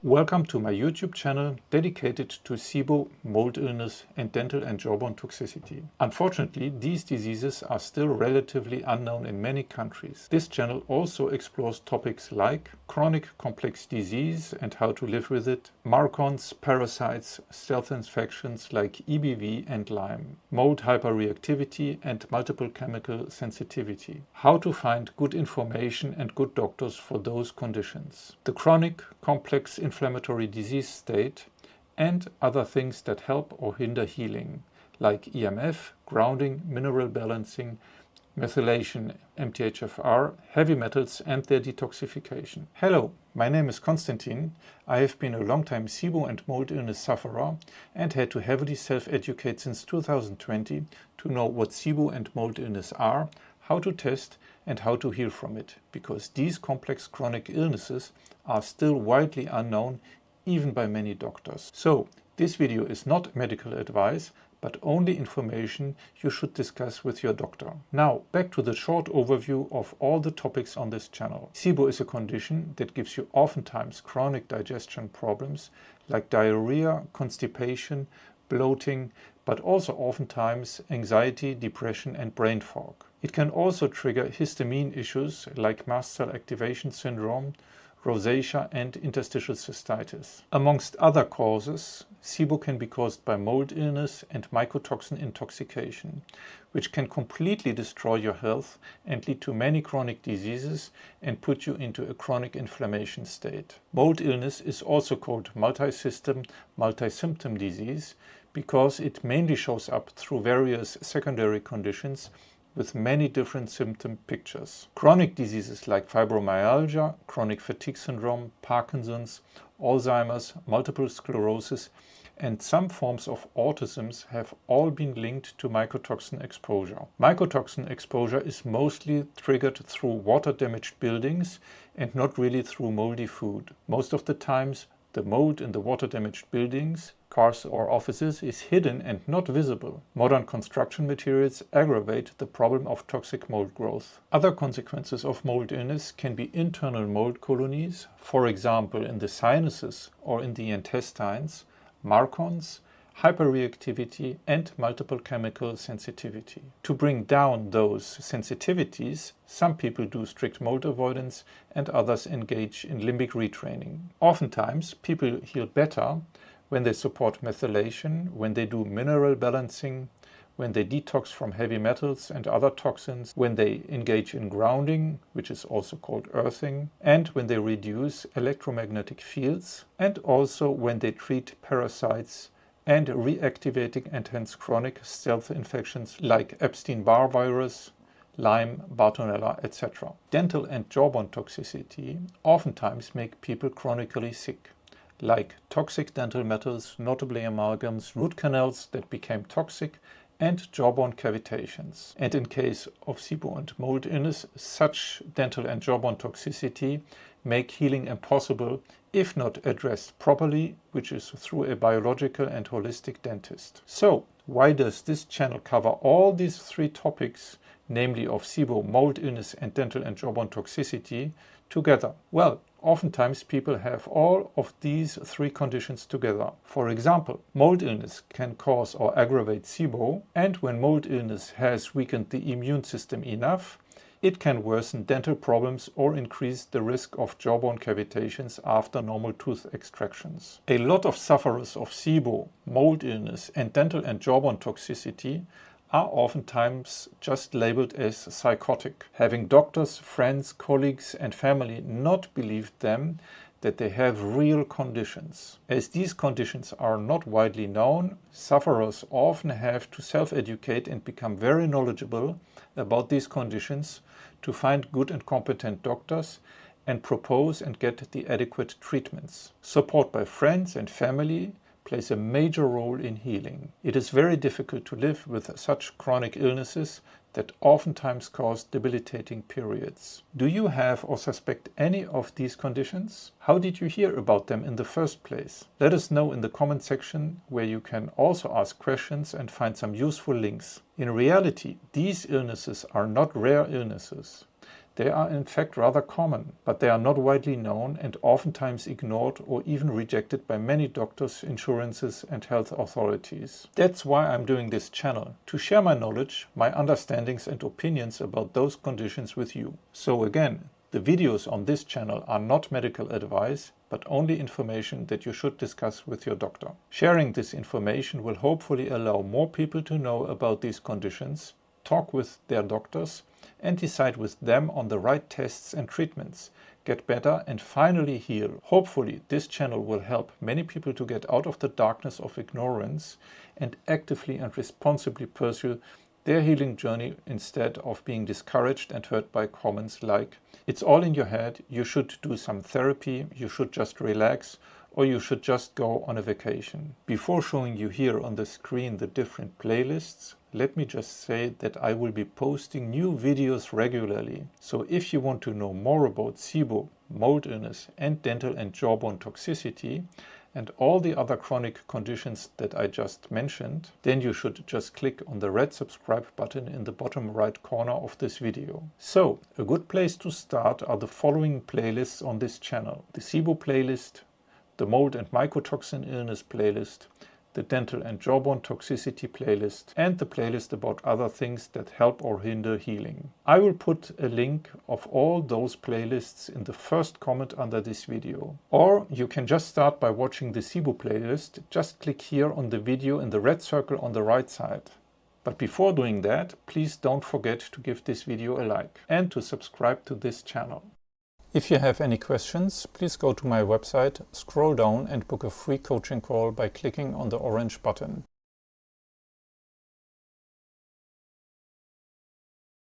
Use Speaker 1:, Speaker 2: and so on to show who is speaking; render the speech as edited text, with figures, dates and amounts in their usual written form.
Speaker 1: Welcome to my YouTube channel dedicated to SIBO, mold illness and dental and jawbone toxicity. Unfortunately, these diseases are still relatively unknown in many countries. This channel also explores topics like chronic complex disease and how to live with it, marcons, parasites, stealth infections like EBV and Lyme, mold hyperreactivity and multiple chemical sensitivity, how to find good information and good doctors for those conditions, the chronic complex inflammatory disease state, and other things that help or hinder healing, like EMF, grounding, mineral balancing, methylation, MTHFR, heavy metals and their detoxification. Hello, my name is Constantin. I have been a long-time SIBO and mold illness sufferer and had to heavily self-educate since 2020 to know what SIBO and mold illness are, how to test and how to heal from it, because these complex chronic illnesses are still widely unknown even by many doctors. So this video is not medical advice, but only information you should discuss with your doctor. Now back to the short overview of all the topics on this channel. SIBO is a condition that gives you oftentimes chronic digestion problems like diarrhea, constipation, bloating, but also oftentimes anxiety, depression and brain fog. It can also trigger histamine issues like mast cell activation syndrome, rosacea and interstitial cystitis. Amongst other causes, SIBO can be caused by mold illness and mycotoxin intoxication, which can completely destroy your health and lead to many chronic diseases and put you into a chronic inflammation state. Mold illness is also called multi-system, multi-symptom disease because it mainly shows up through various secondary conditions with many different symptom pictures. Chronic diseases like fibromyalgia, chronic fatigue syndrome, Parkinson's, Alzheimer's, multiple sclerosis, and some forms of autism have all been linked to mycotoxin exposure. Mycotoxin exposure is mostly triggered through water-damaged buildings and not really through moldy food. Most of the times, the mold in the water-damaged buildings, cars or offices, is hidden and not visible. Modern construction materials aggravate the problem of toxic mold growth. Other consequences of mold illness can be internal mold colonies, for example in the sinuses or in the intestines, marcons, hyperreactivity and multiple chemical sensitivity. To bring down those sensitivities, some people do strict mold avoidance and others engage in limbic retraining. Oftentimes, people heal better when they support methylation, when they do mineral balancing, when they detox from heavy metals and other toxins, when they engage in grounding, which is also called earthing, and when they reduce electromagnetic fields, and also when they treat parasites and reactivating and hence chronic stealth infections like Epstein-Barr virus, Lyme, Bartonella, etc. Dental and jawbone toxicity oftentimes make people chronically sick, like toxic dental metals, notably amalgams, root canals that became toxic, and jawbone cavitations. And in case of SIBO and mold illness, such dental and jawbone toxicity make healing impossible if not addressed properly, which is through a biological and holistic dentist. So, why does this channel cover all these three topics, namely of SIBO, mold illness and dental and jawbone toxicity, together? Well, oftentimes people have all of these three conditions together. For example, mold illness can cause or aggravate SIBO, and when mold illness has weakened the immune system enough, it can worsen dental problems or increase the risk of jawbone cavitations after normal tooth extractions. A lot of sufferers of SIBO, mold illness and dental and jawbone toxicity are oftentimes just labeled as psychotic, having doctors, friends, colleagues and family not believe them that they have real conditions. As these conditions are not widely known, sufferers often have to self-educate and become very knowledgeable about these conditions to find good and competent doctors and propose and get the adequate treatments. Support by friends and family plays a major role in healing. It is very difficult to live with such chronic illnesses that oftentimes cause debilitating periods. Do you have or suspect any of these conditions? How did you hear about them in the first place? Let us know in the comment section, where you can also ask questions and find some useful links. In reality, these illnesses are not rare illnesses. They are in fact rather common, but they are not widely known and oftentimes ignored or even rejected by many doctors, insurances and health authorities. That's why I'm doing this channel, to share my knowledge, my understandings and opinions about those conditions with you. So again, the videos on this channel are not medical advice, but only information that you should discuss with your doctor. Sharing this information will hopefully allow more people to know about these conditions, talk with their doctors, and decide with them on the right tests and treatments, get better and finally heal. Hopefully this channel will help many people to get out of the darkness of ignorance and actively and responsibly pursue their healing journey instead of being discouraged and hurt by comments like, "It's all in your head, you should do some therapy, you should just relax, or you should just go on a vacation." Before showing you here on the screen the different playlists, let me just say that I will be posting new videos regularly. So if you want to know more about SIBO, mold illness and dental and jawbone toxicity and all the other chronic conditions that I just mentioned, then you should just click on the red subscribe button in the bottom right corner of this video. So a good place to start are the following playlists on this channel: the SIBO playlist, the mold and mycotoxin illness playlist, the dental and jawbone toxicity playlist, and the playlist about other things that help or hinder healing. I will put a link of all those playlists in the first comment under this video. Or you can just start by watching the SIBO playlist. Just click here on the video in the red circle on the right side. But before doing that, please don't forget to give this video a like and to subscribe to this channel. If you have any questions, please go to my website, scroll down and book a free coaching call by clicking on the orange button.